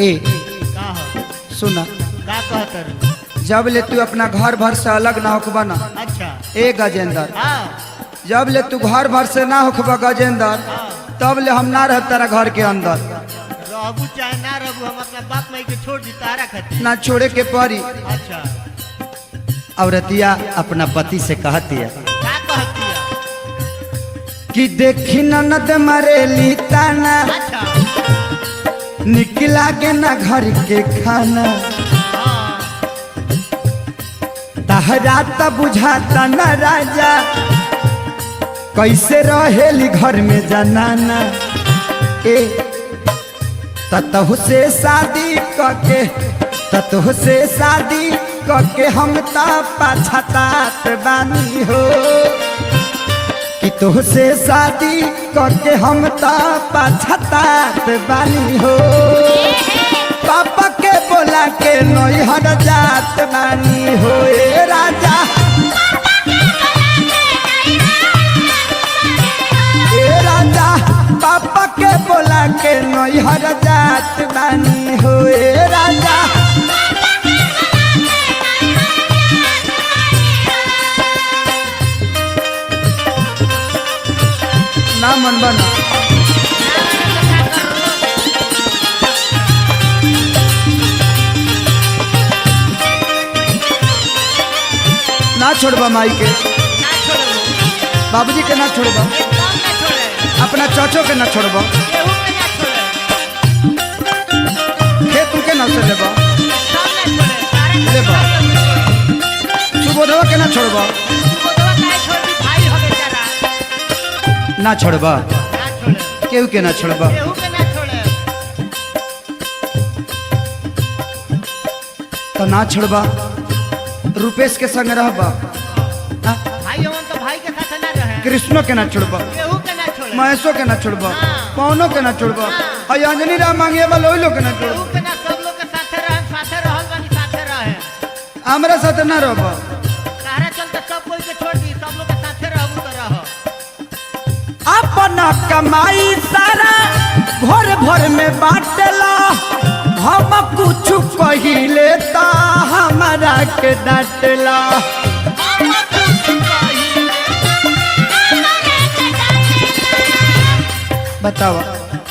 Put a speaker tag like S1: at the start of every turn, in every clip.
S1: ए
S2: का हो
S1: सुना
S2: का कहतर
S1: जब ले तू अपना घर भर से अलग ना होखबा ना
S2: अच्छा
S1: ए गजेंद्र
S2: हाँ
S1: जब ले तू घर भर से ना होखबा गजेंद्र तब ले हम ना रह तेरा घर के अंदर
S2: रहू चाहे ना रहू हम अपना बाप माई के छोड़ दी तारा खातिर
S1: ना छोड़े के पड़ी।
S2: अच्छा
S1: औरतिया अपना पति से कहती है
S2: का कहती है
S1: कि देखी ननद मरेली ताना
S2: अच्छा
S1: निकला के ना घर के खाना
S2: हाँ
S1: तहरा त बुझाता न राजा कैसे रहेली घर में जनाना ए ततहु से शादी करके हम ता पछतात बानी हो कि तुहसे शादी करके हम ता पछतात बानी हो पापा के बोला के नैहर जात बानी हो ए राजा ए राजा पापा के बोला के नैहर जात बानी हो ए राजा ना मन बना ना छोड़बा माई के
S2: ना छोड़ो
S1: बाबूजी के ना छोड़बा
S2: एकदम ना छोड़े
S1: अपना चाचो के ना छोड़बा
S2: केहू के ना छोड़े
S1: खेत के ना से लेबा
S2: एकदम ना छोड़े तारा
S1: लेबा सुबोधवा के ना छोड़बा
S2: सुबोधवा काहे छोड़ दी भाई हो बेचारा
S1: ना छोड़बा
S2: ना छोड़े
S1: केहू के ना छोड़बा
S2: केहू के ना छोड़े
S1: तो ना छोड़बा रुपेश के संग रहबा हाँ?
S2: भाई हम तो भाई के साथ ना रहे
S1: कृष्णो के ना छोड़बा
S2: केहू के ना छोड़े
S1: महेशो के ना छोड़बा
S2: हाँ।
S1: पवनो के ना छोड़बा
S2: हाँ।
S1: और अंजनी राम मांगे वाला ओइ लोग के ना
S2: केहू
S1: छोड़बा
S2: के ना सब लोग के साथे रहल बानी साथे रहे
S1: हमरा साथ ना रहबा
S2: तारा चलते सब कोई के छोड़ दी सब लोग के साथे रहबू तो रह
S1: अपना कमाई सारा भर भर में बाटला हम कुछ कहिले ता हमारा के डांटला बताओ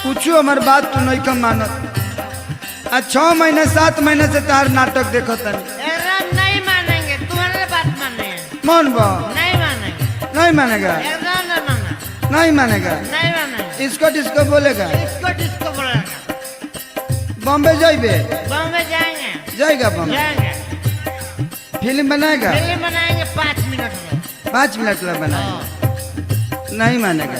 S1: पूछो हमार बात तू नहीं कम मानत आ 6 महीने 7 महीने से तार नाटक देखो तनी
S2: एकदम नहीं मानेंगे तुम्हारे बात मानेंगे
S1: मन बा
S2: नहीं मानेंगे
S1: नहीं मानेगा
S2: एकदम नहीं माना
S1: नहीं मानेगा
S2: नहीं मानेंगे
S1: इसको डिस्को बोलेगा
S2: इसको डिस्को बोलेगा
S1: बॉम्बे जाइबे
S2: बॉम्बे जाएंगे
S1: जाएगा बॉम्बे
S2: जाएंगे
S1: फिल्म बनाएगा
S2: फिल्म बनाएंगे 5 मिनट में
S1: 5 मिनट में बनाएगा
S2: हाँ।
S1: नहीं मानेगा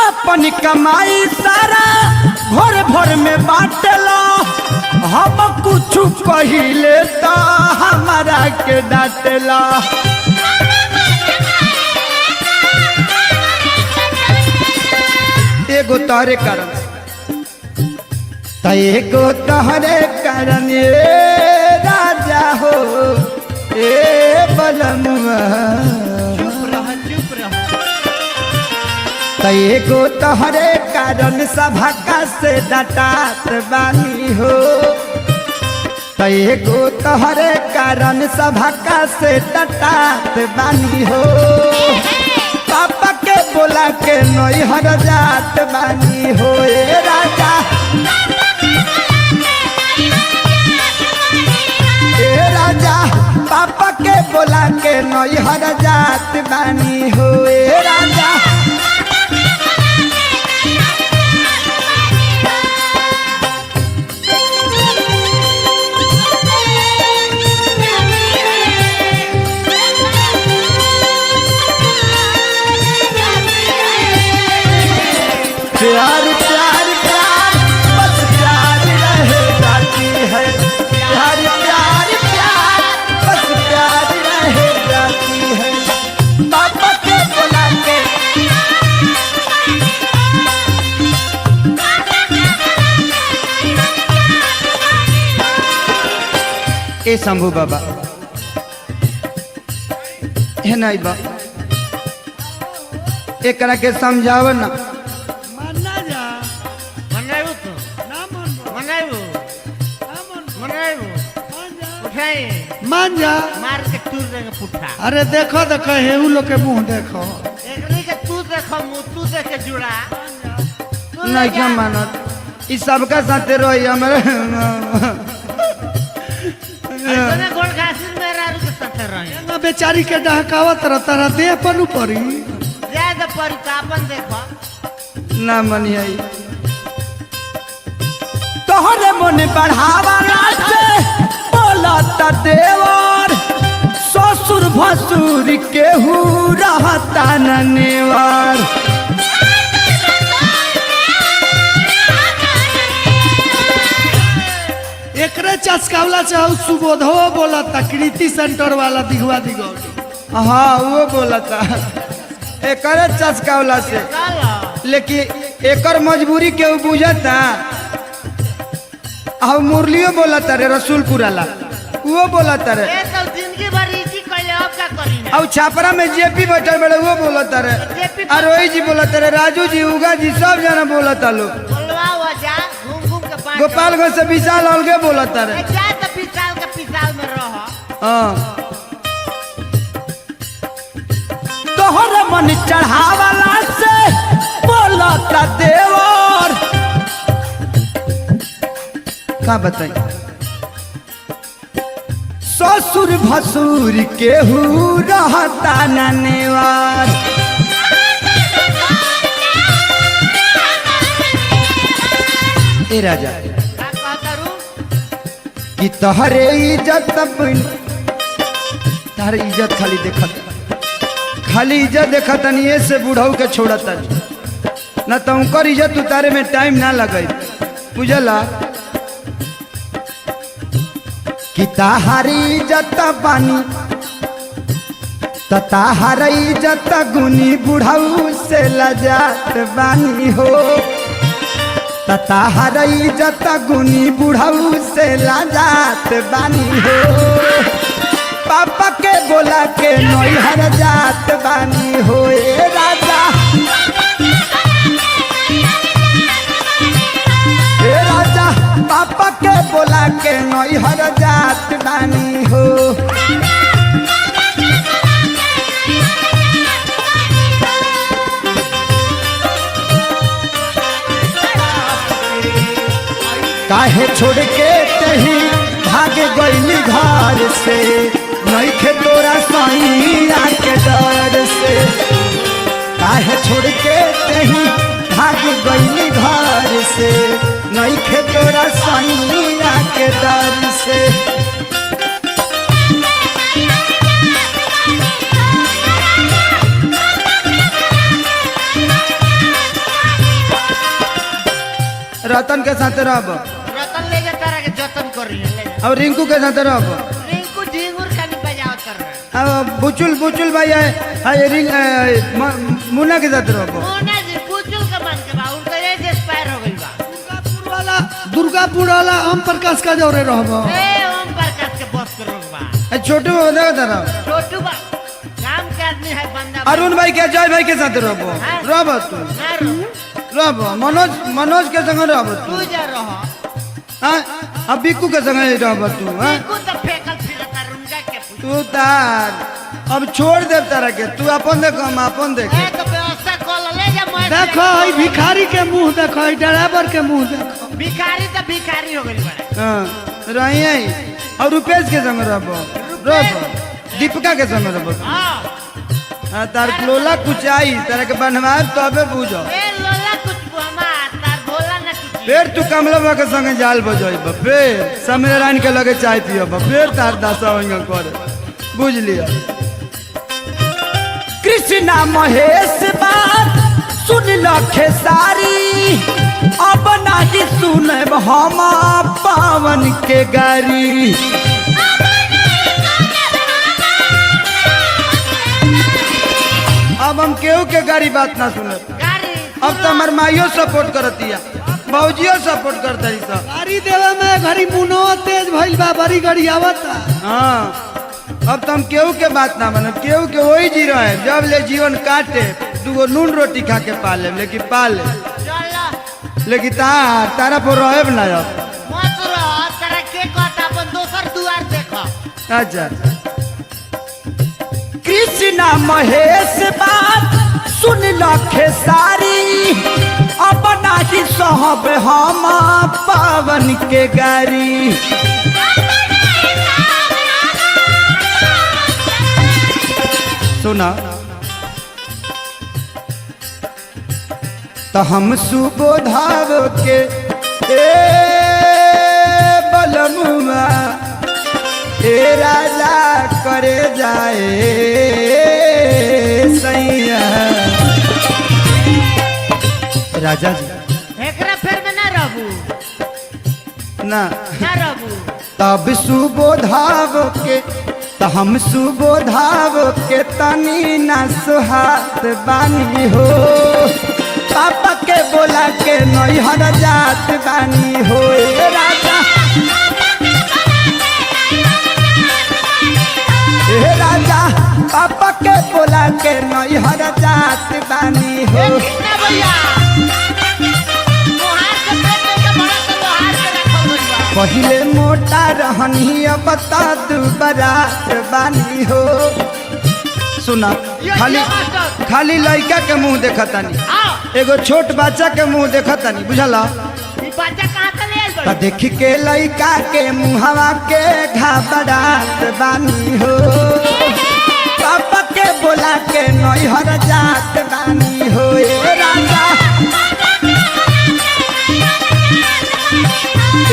S1: अपनी कमाई सारा भर भर में बाटला हम कुछ कहिले ता हमारा के डांटला एगो तोहरे कारण एगो तोहरे कारण ए राजा हो ए बलमुआ
S2: चुप रह
S1: एगो तोहरे कारण सभा से डटात बानी हो एगो तोहरे कारण सभा से डटात बानी हो पापा के बोला के नैहर जात बानी हो ए राजा ए राजा पापा के बोला के नैहर जात बानी हो ए राजा प्यार प्यार प्यार बस प्यार रह जाती है प्यार प्यार प्यार बस प्यार रह जाती है पापा के बोला के ए शंभू बाबा है नहीं बा एकरा के समझाव ना
S2: मनाऊ तू
S3: मान जा।
S2: मार के तू देंगे पुट्ठा।
S3: अरे देखो देखो हेऊ लोग के मुंह देखो।
S2: एकरी के तू देखो मुंह तू देख के जुड़ा। तू ले
S1: नहीं
S2: जा।
S1: क्या मानत इस सबका साथे रही हमारे
S2: ऐसने गोड़ घासिर मेरा रुक साथे रही।
S3: ना बेचारी के डहकावत रहता दे पनु परी।
S2: ज्यादा परितापन देखो।
S1: ना मनी आई तोहरे मन बढ़ावाला से बोलत देवर ससुर भसुर केहू रहता न नेवर।
S3: एकरे चस्कावला से हऊ सुबोधो बोला था कृति सेंटर वाला दिखवा दिगौली।
S1: हाँ वो बोलता एकरे चस्कावला से
S2: चलो।
S1: लेकिन एकर मजबूरी केहू बुझता। हाँ मुरलियो बोलता रे रसूलपुरा ला वो बोलता रे।
S2: ये तो जिंदगी भर इसी कहले अब क्या करी ना।
S1: और छापरा में जेपी बैठल बड़े वो बोलता रे।
S2: JP
S1: अरोही जी बोलता रे राजू जी उगा जी सब जना बोलता लोग।
S2: बोलवा हुआ जा घूम घूम के पास।
S1: गोपालगंज से विशाल अलगे बोलता रे।
S2: जा तो पिसाल के पिसाल में रहो।
S1: हाँ तोहरे मन चढ़ावाला से बोलता देवर का बताई ससुर भसुर केहू रहता न नेवार। ए राजा
S2: का कहता रू
S1: कि तोहरे इज्जत तारे इज्जत खाली इज्जत देखत नहीं से बुढ़ऊ के छोड़ता न तो उनकर इज्जत उतारे में टाइम ना लगे बुझला कि ताहारी इज्जत बानी ताहार इज्जत गुनी बुढ़ऊ से लजात बानी हो ताहार इज्जत गुनी बुढ़ऊ से लजात बानी हो। पापा के बोला के नैहर जात बानी हो ए राजा ए राजा पापा के बोला के नैहर जात बानी हो। काहे छोड़ के तही भागे गईली घर से नइखे तोरा सैया के डर से। काहे छोड़ के तही भाग गईली घर से नइखे तोरा सैया के डर से। रतन के साथ रहब
S2: रतन ले जा तारा के जतन कर रही है ले जा।
S1: और रिंकू के साथ रहब
S2: रिंकू झिंगुर का नहीं बजाव कर रहा है।
S1: अब बुचुल भाई है रिंग मुन्ना के साथ रहब।
S2: मोना जी कुचुल का मन के बा उनका एज एक्सपायर हो गइल बा।
S3: दुर्गापुर वाला ओम प्रकाश का जोरे रहबो।
S2: ए ओम प्रकाश के बस कर रोक बा।
S1: छोटू होदा तरह
S2: छोटू बा काम के आदमी है बंदा।
S1: अरुण भाई के अजय भाई के साथ रहब रहब तू
S2: ना रो
S1: रहब मनोज के संग रहब तू
S2: तू जा रहो।
S1: हाँ अब बिक्कू के संग रहब तू हाँ
S2: रिंकू तो फेकल फिरता रुंगा के पूछ।
S1: तू तार अब छोड़ दे तारा के तू अपन देख हम अपन देख।
S2: ए तो व्यवस्था कर ले जा मैं
S3: देखो ई भिखारी के मुंह देखो ई ड्राइवर के मुंह देखो।
S2: भिखारी तो भिखारी हो गइल बा।
S1: हाँ रही और रुपेश के संग रहब दीपिका के संग रहब।
S2: हां
S1: हाँ तार लोला कुछ आई तारा के बनवा तबे बुझो।
S2: ए लोला कुछ हमार तार बोला ना कुछ।
S1: फिर तू कमलवा के संगे जाल बजब फिर समीरारायण के लगे चाय पियब फिर तार दासा कर बुझ लिया। कृष्णा महेश बात सुन लखे सारी अब नाही सुनब हम पावन के गारी। अब हम केहू के गाड़ी बात ना सुनब।
S2: गाड़ी
S1: अब तो हमार माइयो सपोर्ट करतिया भौजियो सपोर्ट करता सब।
S3: गाड़ी देवे में घड़ी मुनो तेज भइल बा बड़ी गाड़ी आवता।
S1: हाँ अब तो हम केहू के बात ना मानब केहू के वही जी रहे जब ले जीवन काटे दूगो नून रोटी खा के पाले लेकिन पाले
S2: चल
S1: लेकिन तारा पर रहे ना अब।
S2: मत रह तेरा के कहता अपन दोसर दुआर देखो।
S1: अच्छा कृष्णा महेश बात सुन लखे सारी अब नाही सहब हम पावन के गारी सुना तो हम सुबोधाव के बलमुआ ए राजा करे जाए सैया राजा जी
S2: एकरा फेर में ना रहबू
S1: ना
S2: ना रहबू
S1: तब सुबोधाव के तो हम सुबोधाव के तनी ना सुहात बानी हो पापा के बोला के नैहर जात बानी हो ए राजा ए राजा पापा के बोला के नैहर जात बानी हो
S2: ना भैया मोहार के पेट में के बड़ा से मोहार के रखल गइल बा
S1: पहिले मोटा रहनी अब तो दुबरात बानी हो सुना खाली खाली लड़का के मुंह देखतानी
S2: आओ
S1: एगो छोट बच्चा के मुंह देखतानी बुझला
S2: ई बच्चा कहां से ले आइल
S1: तो
S2: बा
S1: देख के लड़का के मुहवा के घबरात बानी हो पापा के बोला के नैहर जात बानी हो ए राजा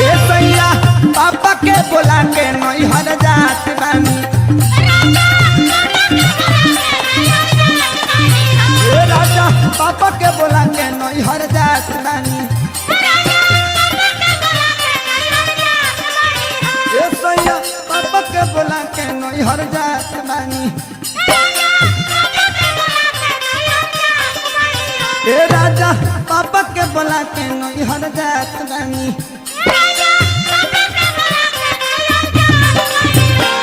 S1: ए सैया पापा के बोला के नैहर जात बानी ए राजा पापा के बोला के नैहर जात बानी ए सैया पापा के बोला के नैहर जात बानी ए राजा पापा के बोला के नैहर जात बानी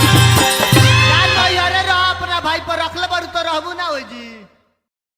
S2: यार लो यारे रह अपना भाई पर रखले बारू तो रहबू ना होई जी